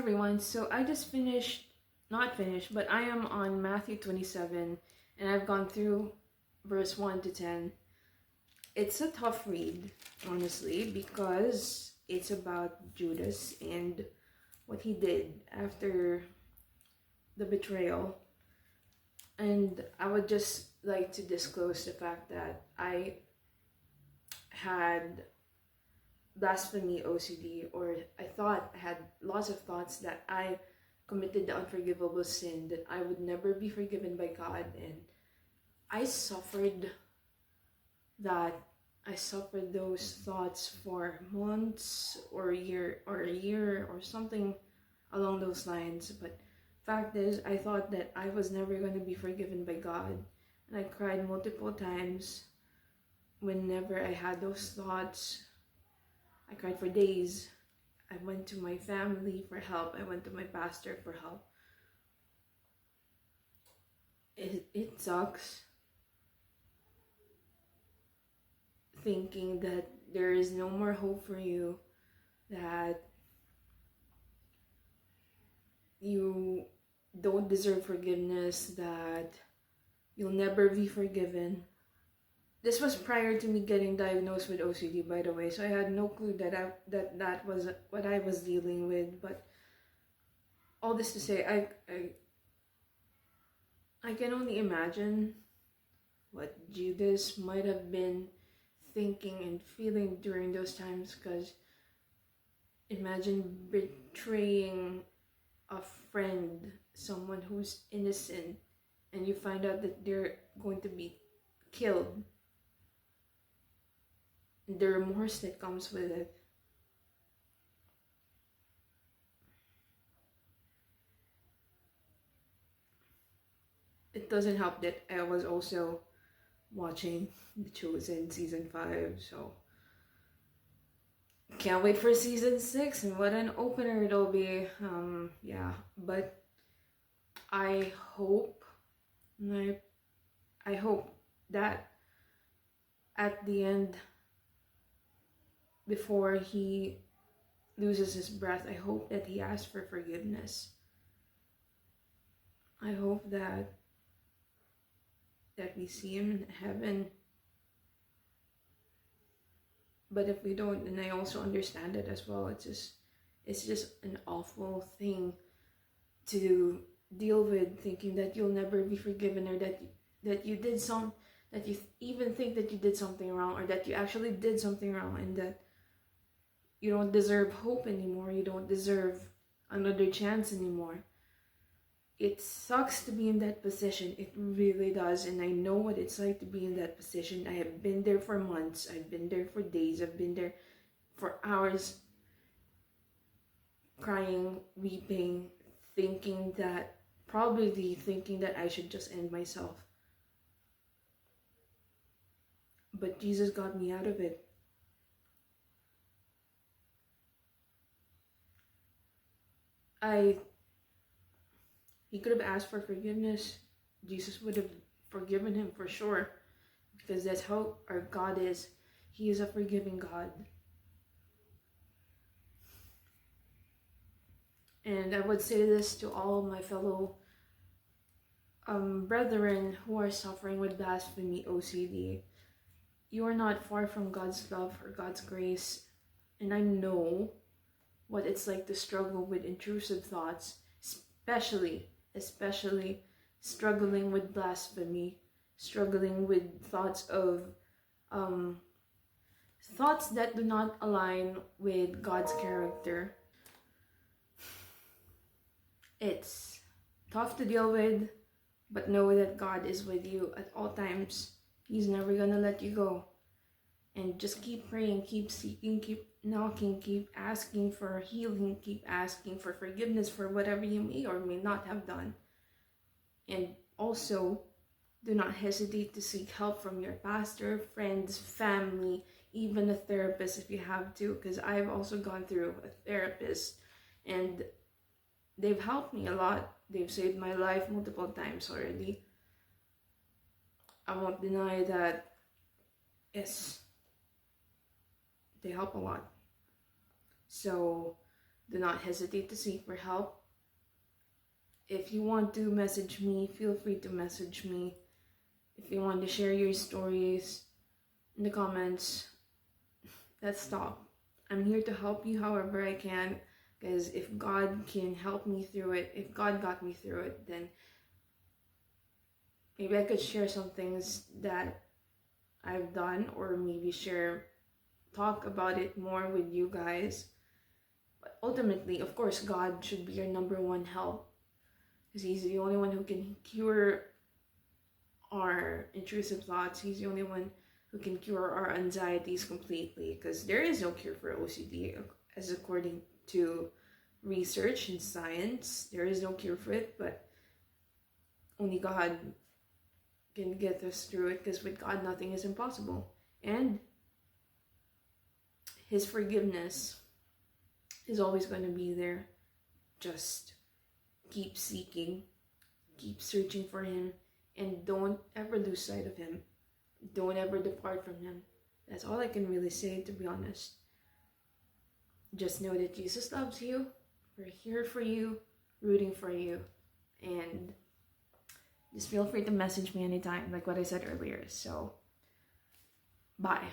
everyone. So I just not finished, but I am on Matthew 27 and I've gone through verse 1 to 10. It's a tough read, honestly, because it's about Judas and what he did after the betrayal. And I would just like to disclose the fact that I had blasphemy OCD, or I thought I had lots of thoughts that I committed the unforgivable sin, that I would never be forgiven by God. And I suffered that. I suffered those thoughts for months or a year or something along those lines. But fact is, I thought that I was never going to be forgiven by God, and I cried multiple times whenever I had those thoughts. I cried for days. I went to my family for help. I went to my pastor for help. It sucks thinking that there is no more hope for you, that you don't deserve forgiveness, that you'll never be forgiven. This was prior to me getting diagnosed with OCD, by the way, so I had no clue that was what I was dealing with. But all this to say, I can only imagine what Judas might have been thinking and feeling during those times, because imagine betraying a friend, someone who's innocent, and you find out that they're going to be killed. The remorse that comes with it. It doesn't help that I was also watching The Chosen season 5, so can't wait for season 6, and what an opener it'll be. Yeah, but I hope that at the end, before he loses his breath, I hope that he asks for forgiveness. I hope that we see him in heaven. But if we don't, then I also understand it as well. It's just an awful thing to deal with, thinking that you'll never be forgiven, or that you did that you even think that you did something wrong, or that you actually did something wrong, and that you don't deserve hope anymore. You don't deserve another chance anymore. It sucks to be in that position. It really does. And I know what it's like to be in that position. I have been there for months. I've been there for days. I've been there for hours, crying, weeping, probably thinking that I should just end myself. But Jesus got me out of it. He could have asked for forgiveness. Jesus would have forgiven him for sure, because that's how our God is. He is a forgiving God. And I would say this to all of my fellow brethren who are suffering with blasphemy OCD. You are not far from God's love or God's grace. And I know what it's like to struggle with intrusive thoughts, especially struggling with blasphemy, struggling with thoughts that do not align with God's character. It's tough to deal with, but know that God is with you at all times. He's never gonna let you go. And just keep praying, keep seeking, keep knocking, keep asking for healing, keep asking for forgiveness for whatever you may or may not have done. And also, do not hesitate to seek help from your pastor, friends, family, even a therapist if you have to, because I've also gone through a therapist, and they've helped me a lot. They've saved my life multiple times already. I won't deny that. Yes, they help a lot. So Do not hesitate to seek for help. If you want to message me, feel free to message me. If you want to share your stories in the comments, let's talk. I'm here to help you however I can, because if God can help me through it, if God got me through it, then maybe I could share some things that I've done, or maybe talk about it more with you guys. But ultimately, of course, God should be your number one help, because He's the only one who can cure our intrusive thoughts. He's the only one who can cure our anxieties completely, because there is no cure for OCD, as according to research and science. There is no cure for it, but only God can get us through it, because with God nothing is impossible. And His forgiveness is always going to be there. Just keep seeking, keep searching for Him, and don't ever lose sight of Him. Don't ever depart from Him. That's all I can really say, to be honest. Just know that Jesus loves you. We're here for you, rooting for you, and just feel free to message me anytime, like what I said earlier. So, bye.